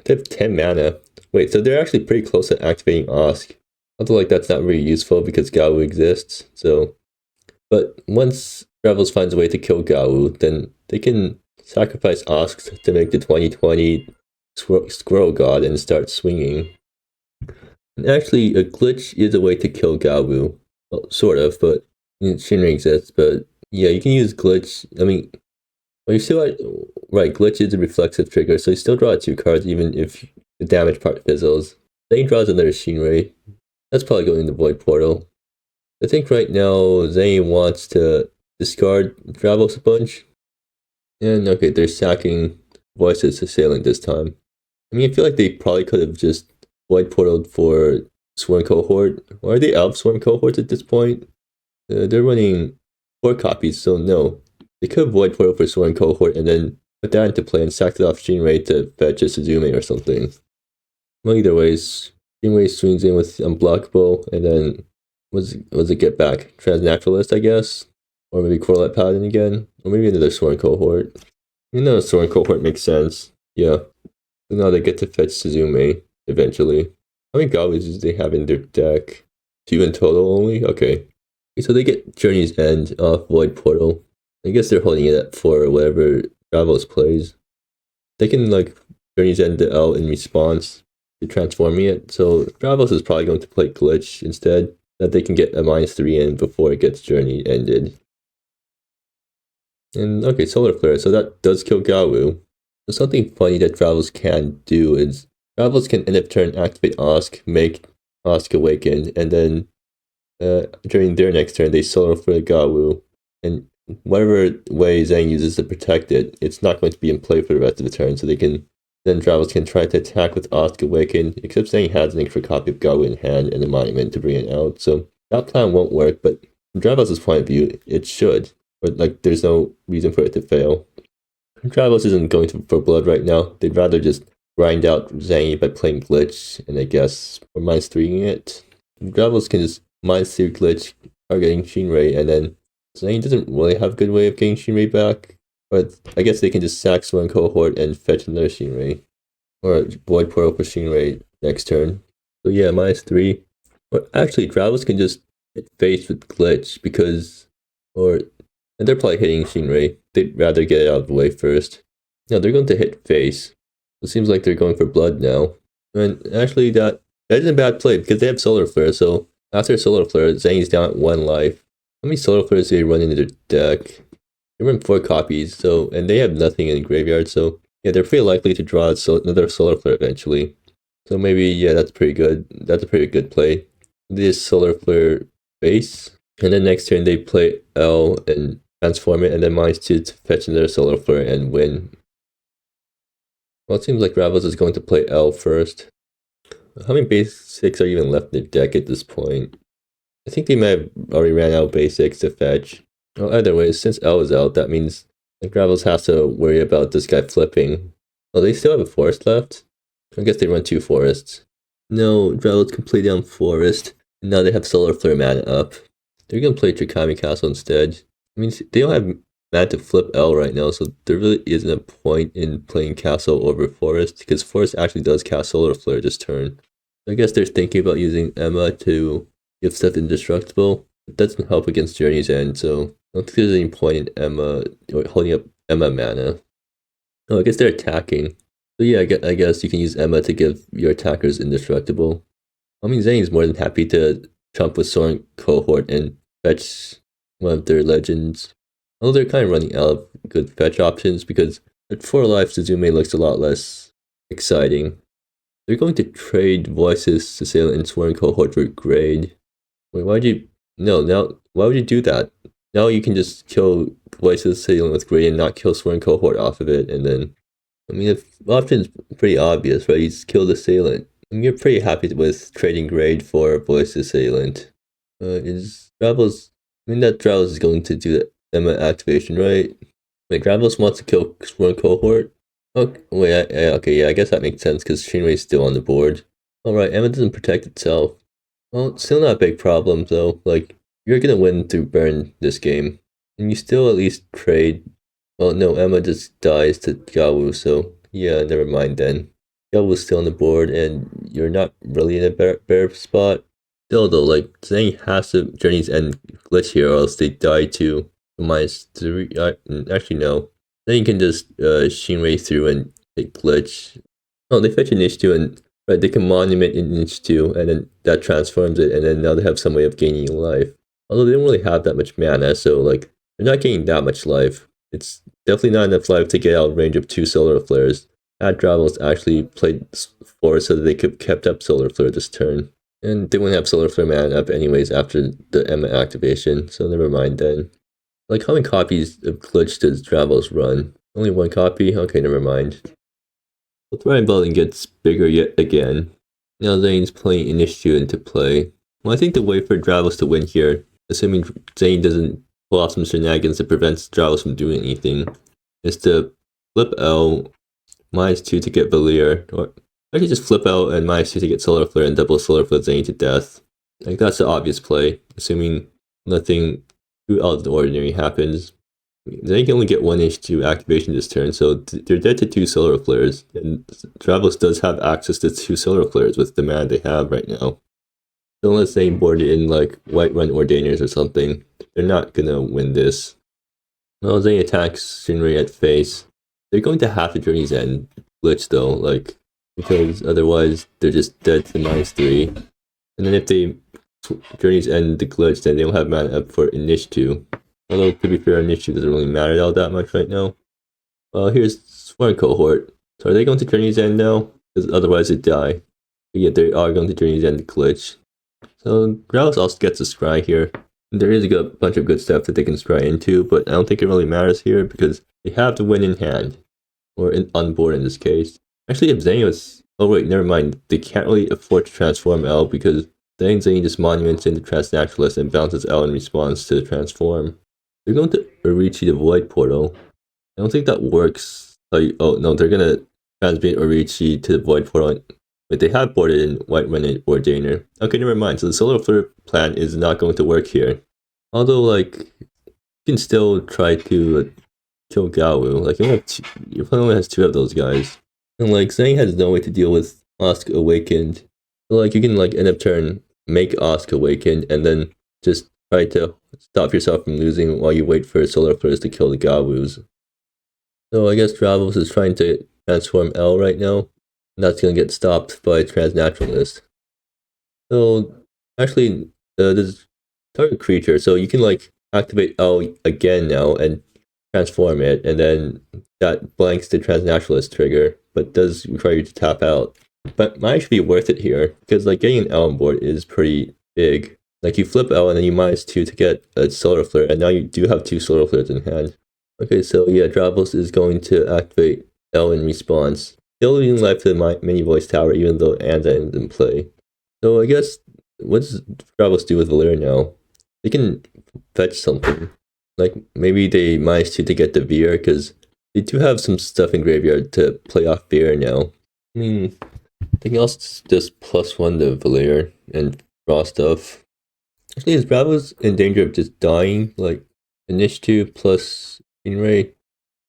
They have 10 mana. Wait, so they're actually pretty close to activating Osk. Although, like, that's not really useful because Gawu exists. So, but once Dravos finds a way to kill Gawu, then they can sacrifice Osk to make the 2020 Squirrel God and start swinging. And actually, a glitch is a way to kill Gawu. Well, sort of, but Shinra exists. But yeah, you can use glitch. I mean, well, you still right. Glitch is a reflexive trigger, so you still draw 2 cards even if the damage part fizzles. Then he draws another Shinra. That's probably going to Void Portal. I think right now Zangy wants to discard Dravos a bunch. And okay, they're sacking Voices Assailant this time. I mean, I feel like they probably could have just Void Portaled for Swarm Cohort. Or are they out of Swarm Cohorts at this point? They're running 4 copies, so no. They could have Void Portal for Swarm Cohort and then put that into play and sacked it off Shinra to fetch a Suzume or something. Well, either ways, Shinra swings in with Unblockable, and then was it get back? Transnaturalist, I guess? Or maybe Corlett Paladin again? Or maybe another Sworn Cohort. You know, Sworn Cohort makes sense. Yeah. So now they get to fetch Suzume eventually. How many goblins do they have in their deck? 2 in total only? Okay. So they get Journey's End off Void Portal. I guess they're holding it for whatever Dravos plays. They can, like, Journey's End the L in response to transforming it. So Dravos is probably going to play Glitch instead, that they can get a -3 in before it gets Journey ended. And okay, Solar Flare, so that does kill Gawu. So something funny that Dravos can do is Dravos can end of turn activate Osk, make Osk awaken, and then during their next turn they Solar Flare Gawu. And whatever way Zhang uses to protect it, it's not going to be in play for the rest of the turn, so they can then Dravos can try to attack with Osk awaken, except Zhang has an extra copy of Gawu in hand and a monument to bring it out, so that plan won't work, but from Dravos' point of view, it should. But like, there's no reason for it to fail. Dravos isn't going for blood right now. They'd rather just grind out Zangy by playing Glitch, and I guess or -3ing it. Dravos can just -3 Glitch, targeting Shinra, and then Zangy doesn't really have a good way of getting Shinra back. But I guess they can just sack one cohort and fetch another Shinra. Or Void Portal for Shinra next turn. So yeah, -3. Or actually, Dravos can just hit face with Glitch because... And they're probably hitting Shinra. They'd rather get it out of the way first. No, they're going to hit face. It seems like they're going for blood now. And actually, that isn't a bad play because they have Solar Flare. So after Solar Flare, Zangy's down at 1 life. How many Solar Flares do they run into their deck? They run 4 copies, so and they have nothing in the graveyard, so yeah, they're pretty likely to draw another Solar Flare eventually. So maybe, yeah, that's pretty good. That's a pretty good play. This Solar Flare base, and then next turn they play L and transform it, and then -2 to fetch another Solar Flare and win. Well, it seems like Dravos is going to play L first. How many basics are even left in the deck at this point? I think they might have already ran out basics to fetch. Well, either way, since L is out, that means like Dravos has to worry about this guy flipping. Oh, they still have a forest left? I guess they run 2 forests. No, Dravos can play down forest. And now they have Solar Flare mana up. They're gonna play Trikami Castle instead. I mean, they don't have mana to flip L right now, so there really isn't a point in playing Castle over Forest, because Forest actually does cast Solar Flare this turn. I guess they're thinking about using Emma to give stuff indestructible. It doesn't help against Journey's End, so I don't think there's any point in Emma or holding up Emma mana. Oh, I guess they're attacking. So yeah, I guess you can use Emma to give your attackers indestructible. I mean, Zangy is more than happy to chump with Soaring Cohort and fetch one of their legends. Although they're kind of running out of good fetch options, because at 4 life, Suzume looks a lot less exciting. They're going to trade Voices to Sail and Soaring Cohort for Grade. Wait, why'd you... No, now, why would you do that? Now you can just kill Voices Sailing with Grade and not kill Soaring Cohort off of it, and then... I mean, the option's pretty obvious, right? You just kill the Assailant. I mean, you're pretty happy with trading Grade for Voice Assailant. Is Dravos... I mean, that Dravos is going to do the Emma activation, right? Wait, Dravos wants to kill Soaring Cohort? Okay, wait, okay, yeah, I guess that makes sense, because Shinrai's still on the board. Alright, Emma doesn't protect itself. Well, it's still not a big problem, though. Like, you're gonna win through burn this game. And you still at least trade... Well, no, Emma just dies to Gawu, so yeah, never mind then. Gawu's still on the board, and you're not really in a better spot. Still, though, like, Zangy has to Journey's End glitch here, or else they die to -3. Actually, no. Then you can just Shinrei through and take glitch. Oh, they fetch an 2 and right, they can monument in 2, and then that transforms it, and then now they have some way of gaining life. Although they don't really have that much mana, so like they're not gaining that much life. It's definitely not enough life to get out of range of 2 Solar Flares. Had Dravos actually played 4 so that they could have kept up Solar Flare this turn. And they wouldn't have Solar Flare mana up anyways after the Emma activation, so never mind then. Like, how many copies of glitch does Dravos run? Only 1 copy? Okay, never mind. The Thriving Building gets bigger yet again. Now Zane's playing Initiative into play. Well, I think the way for Dravos to win here, assuming Zane doesn't pull off some shenanigans that prevents Dravos from doing anything, is to flip L, -2 to get Valir, or actually just flip L and -2 to get Solar Flare and double Solar Flare Zane to death. Like, that's the obvious play, assuming nothing too out of the ordinary happens. They can only get 1 H2 activation this turn, so they're dead to 2 Solar Flares, and Dravos does have access to 2 Solar Flares with the mana they have right now. So unless they board it in like Whiterun Ordainers or something, they're not gonna win this. Well, Zane attacks Shinrei at face. They're going to have to Journey's End glitch though, like, because otherwise they're just dead to -3. And then if they Journey's End the glitch, then they don't have mana up for Initiative. Although, to be fair, Initiative doesn't really matter all that much right now. Well, here's Sworn Cohort. So are they going to Journey's End now? Because otherwise they die. But yeah, they are going to Journey's End glitch. So Dravos also gets a scry here. There is a bunch of good stuff that they can scry into, but I don't think it really matters here because they have to win in hand. Or on board in this case. Actually, if Zane was... Oh wait, never mind. They can't really afford to transform L because then Zane just monuments into Transnaturalist and bounces L in response to the transform. They're going to Orichi the Void Portal. I don't think that works. Oh no, they're gonna transmit Orichi to the Void Portal. But they have boarded in Whiterun Ordainer. Okay, never mind. So the Solar Flare plan is not going to work here. Although, like, you can still try to kill Gawu. Like, your opponent only has 2 of those guys. And like, Zang has no way to deal with Osk Awakened. So like, you can like end up turn, make Osk Awakened, and then just try to stop yourself from losing while you wait for Solar Flares to kill the Gawus. So I guess Dravos is trying to transform L right now, and that's going to get stopped by Transnaturalist. So actually, this target creature, so you can like activate L again now, and transform it, and then that blanks the transnaturalist trigger, but does require you to tap out. But might actually be worth it here, because like getting an L on board is pretty big. Like you flip L and then you -2 to get a solar flare, and now you do have 2 solar flares in hand. Okay, so yeah, Dravos is going to activate L in response. Still leaving life to the mini voice tower, even though Anza is in play. So I guess, what does Dravos do with Valir now? They can fetch something. Like, maybe they -2 to get the Veer, because they do have some stuff in graveyard to play off Veer now. I mean, they can also just +1 to Valir and draw stuff. Actually, is Dravos in danger of just dying? Like, Initiative plus Ray?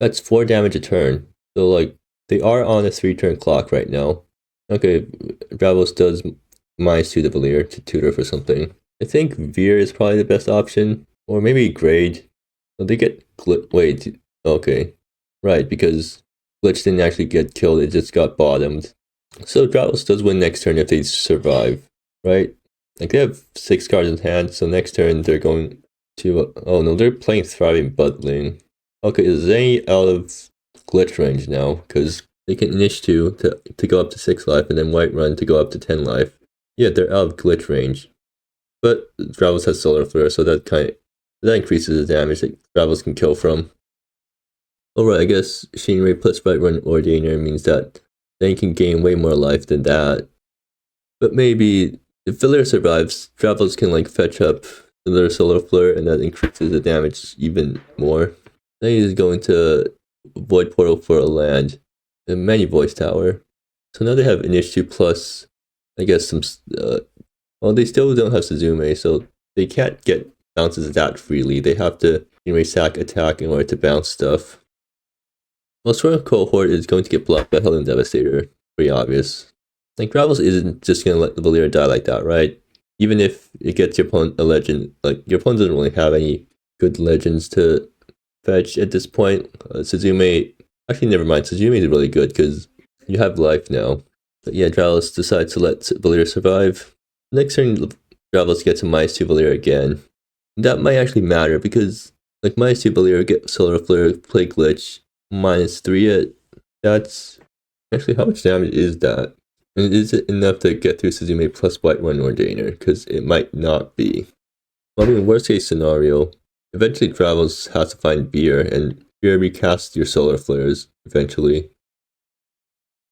That's 4 damage a turn. So, like, they are on a 3-turn clock right now. Okay, Dravos does -2 to Valir to tutor for something. I think Veer is probably the best option. Or maybe Grade. So they get wait, okay. Right, because Glitch didn't actually get killed, it just got bottomed. So Dravos does win next turn if they survive, right? Like they have 6 cards in hand, so next turn they're going to oh no, they're playing Thriving Buddling. Okay, Zangy out of glitch range now, because they can initiate to go up to 6 life, and then Whiterun to go up to 10 life. Yeah, they're out of glitch range. But Dravos has Solar Flare, so that increases the damage that Dravos can kill from. Alright, I guess Shinray plus Whiterun Ordainer means that they can gain way more life than that. But maybe if Valir survives, Dravos can like fetch up another Solar Flare, and that increases the damage even more. Then he's going to Void Portal for a land, a Many Voice Tower. So now they have Initiative plus, I guess, some. Well, they still don't have Suzume, so they can't get bounces that freely. They have to sack attack in order to bounce stuff. Well, Storm Cohort is going to get blocked by Helen Devastator. Pretty obvious. Like, Dravos isn't just going to let the Valir die like that, right? Even if it gets your opponent a legend, like, your opponent doesn't really have any good legends to fetch at this point. Suzume, actually, never mind. Suzume is really good because you have life now. But yeah, Dravos decides to let Valir survive. Next turn, Dravos gets a -2 Valir again. That might actually matter because, like, -2 Valir, get Solar Flare, play Glitch, -3 it. That's actually, how much damage is that? And is it enough to get through Suzume plus Whiterun Ordainer? Because it might not be. Well, I mean, worst case scenario, eventually Dravos has to find Beer, and Beer recasts your Solar Flares eventually.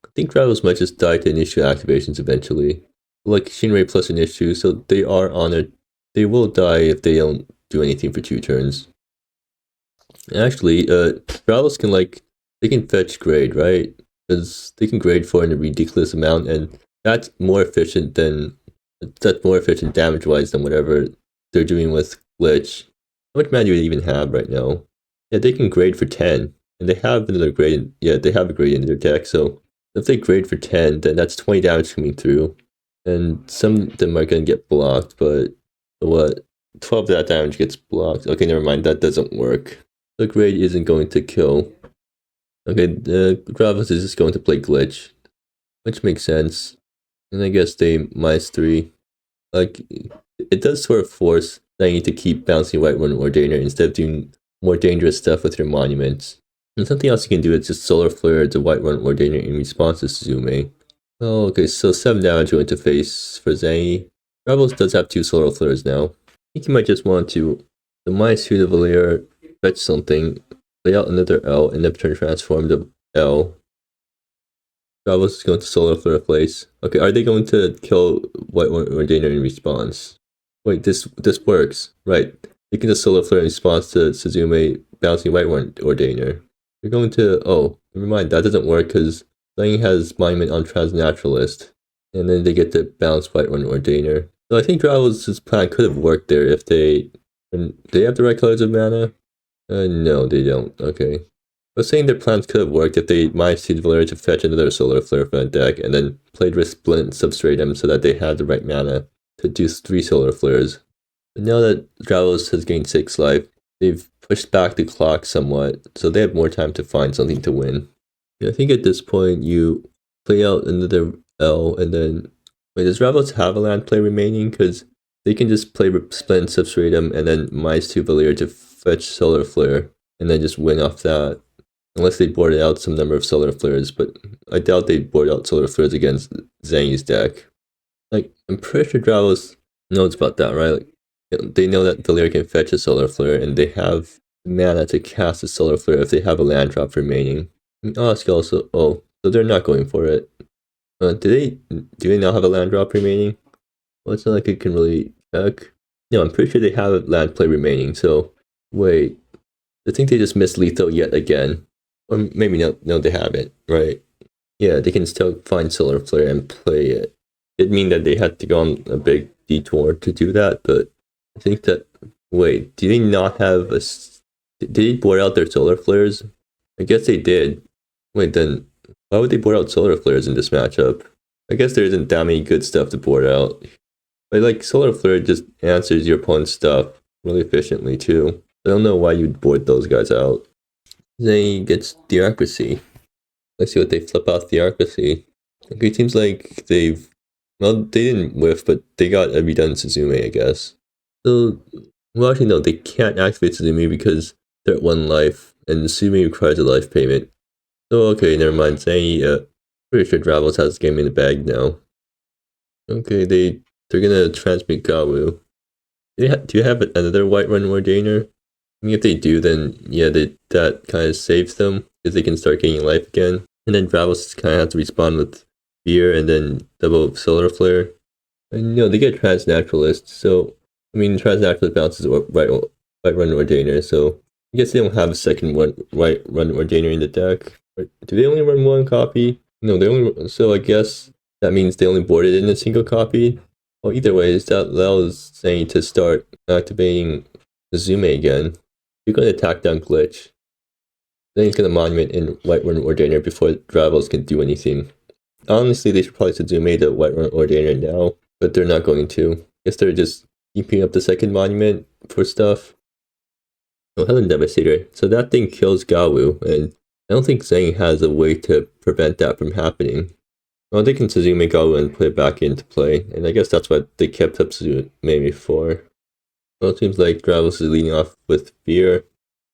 I think Dravos might just die to initial activations eventually. Like Shinray plus Initiative, so they are on it. They will die if they don't do anything for 2 turns. And actually, Dravos can they can fetch grade, right? Because they can grade for a ridiculous amount, and that's more efficient damage-wise than whatever they're doing with Glitch. How much mana do they even have right now? Yeah, they can grade for 10, and they have another grade. Yeah, they have a grade in their deck, so if they grade for 10, then that's 20 damage coming through. And some of them are going to get blocked, but what? 12 of that damage gets blocked. Okay, never mind, that doesn't work. The grade isn't going to kill. Okay, Dravos is just going to play Glitch, which makes sense. And I guess they -3. Like, it does sort of force Zangy to keep bouncing Whiterun Ordainer instead of doing more dangerous stuff with your monuments. And something else you can do is just Solar Flare to Whiterun Ordainer in response to Suzume. Oh, okay, so 7 damage going to face for Zangy. Dravos does have 2 Solar Flares now. I think you might just want to the -2 to Valir, fetch something, play out another L, and then turn transform to L. Dravos is going to Solar Flare place. Okay, are they going to kill Whiterun Ordainer in response? Wait, this works. Right. They can just Solar Flare in response to Suzume bouncing Whiterun Ordainer. They're going to oh, never mind, that doesn't work because Zangy has Monument on Transnaturalist, and then they get to bounce Whiterun Ordainer. So I think Dravos' plan could have worked there if they have the right colors of mana? No, they don't. Okay. I was saying their plans could have worked if they -2 Valir to fetch another Solar Flare from the deck, and then played Resplendent Substratum so that they had the right mana to do 3 Solar Flares. But now that Dravos has gained 6 life, they've pushed back the clock somewhat, so they have more time to find something to win. Yeah, I think at this point you play out another L, and then wait, does Dravos have a land play remaining? Because they can just play Resplendent Substratum and then -2 Valir to fetch Solar Flare. and then just win off that. Unless they boarded out some number of solar flares, but I doubt they board out solar flares against Zangy's deck. Like, I'm pretty sure Dravos knows about that, right? Like, they know that Valir can fetch a solar flare, and they have mana to cast a solar flare if they have a land drop remaining. I mean, Osk also, oh, so they're not going for it. Do they now have a land drop remaining? Well, it's not like it can really check. No, I'm pretty sure they have a land play remaining, so wait. I think they just missed lethal yet again. Or maybe no, they haven't, right? Yeah, they can still find solar flare and play it. It'd mean that they had to go on a big detour to do that, but I think that, wait, do they not have a, did they board out their solar flares? I guess they did. Wait, then why would they board out solar flares in this matchup? I guess there isn't that many good stuff to board out. But like, solar flare just answers your opponent's stuff really efficiently too. I don't know why you'd board those guys out. They gets Theocracy. Let's see what they flip out Theocracy. Okay, it seems like they didn't whiff, but they got a redundant Suzume, I guess. So, well, actually, no, they can't activate Suzume because they're at 1 life, and Suzume requires a life payment. So, okay, never mind. Zangy, pretty sure Dravos has the game in the bag now. Okay, they're gonna transmute Gawu. Do you have another Whiterun Ordainer? I mean, if they do, then yeah, that kind of saves them, because they can start gaining life again. And then Dravos kind of has to respond with Fear and then double Solar Flare. And no, they get Transnaturalist, so I mean, Transnaturalist bounces Whiterun Ordainer, so I guess they don't have a second Whiterun Ordainer in the deck. Do they only run 1 copy? No, they only. So I guess that means they only boarded in a single copy. Well, either way, that allows Zangy to start activating Suzume again. You're going to attack down Glitch. Then he's going to Monument in Whiterun Ordainer before Dravos can do anything. Honestly, they should probably Suzume the Whiterun Ordainer now, but they're not going to. I guess they're just keeping up the second Monument for stuff. Oh, Helen Devastator. So that thing kills Gawu, and I don't think Zangy has a way to prevent that from happening. Well, they can Suzume Gawu and put it back into play, and I guess that's what they kept up Suzume before. Well, it seems like Dravos is leading off with Fear.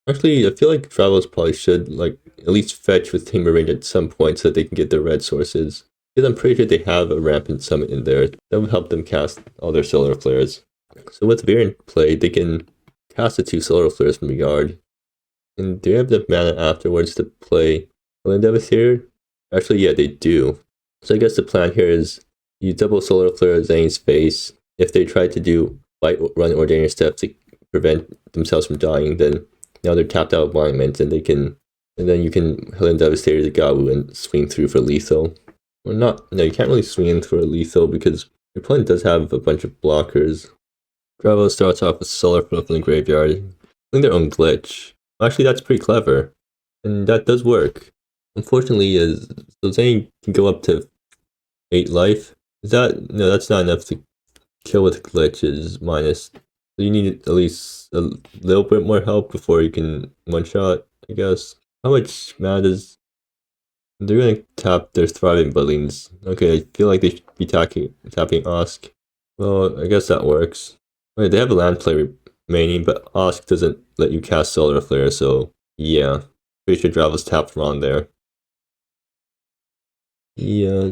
Actually, I feel like Dravos probably should, like, at least fetch with Timber Range at some point so that they can get their red sources. Because I'm pretty sure they have a Rampant Summit in there. That would help them cast all their solar flares. So with Veer in play, they can cast the 2 solar flares from the yard. And do they have the mana afterwards to play Helen Devastator? Actually, yeah, they do. So I guess the plan here is you double solar flare Zangy's face. If they try to do Whiterun Ordainer steps to prevent themselves from dying, then now they're tapped out of Monument, and then you can Helen Devastator the Gawu and swing through for lethal. Or not, no, you can't really swing in for a lethal because your opponent does have a bunch of blockers. Dravos starts off with solar flare from the graveyard, playing their own glitch. Actually, that's pretty clever, and that does work. Unfortunately, so Zangy can go up to 8 life. No, that's not enough to kill with glitches minus. So you need at least a little bit more help before you can one-shot, I guess. How much mana does... They're gonna tap their Thriving Buddlings. Okay, I feel like they should be tapping Osk. Well, I guess that works. Wait, they have a land play remaining, but Osk doesn't let you cast Solar Flare, so yeah. Pretty sure Dravos tapped wrong there. Yeah,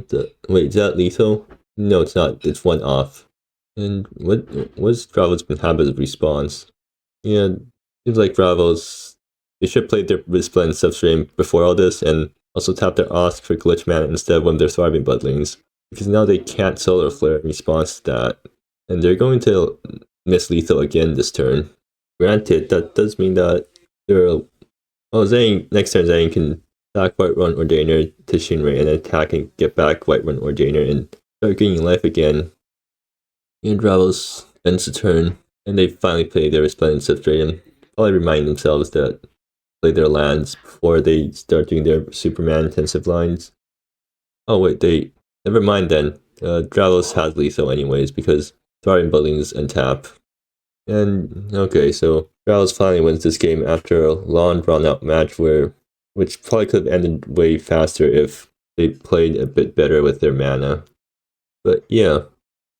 wait, is that lethal? No, it's not. It's 1 off. And what's Dravos' habit response? Yeah, seems like Dravos, they should play their Resplendent Substream before all this, and also tap their Osk for glitch mana instead of one of their Thriving Buddlings. Because now they can't Solar Flare in response to that. And they're going to miss lethal again this turn. Granted, that does mean that next turn Zangy can attack Whiterun Ordainer to Shinrei and attack and get back Whiterun Ordainer and start gaining life again. And Dravos ends the turn, and they finally play their Resplendent Substrate and probably remind themselves that play their lands before they start doing their Superman intensive lines. Oh wait, never mind then. Dravos has lethal anyways because Thriving Buddlings untap. And okay, so Dravos finally wins this game after a long drawn out match which probably could have ended way faster if they played a bit better with their mana. But yeah,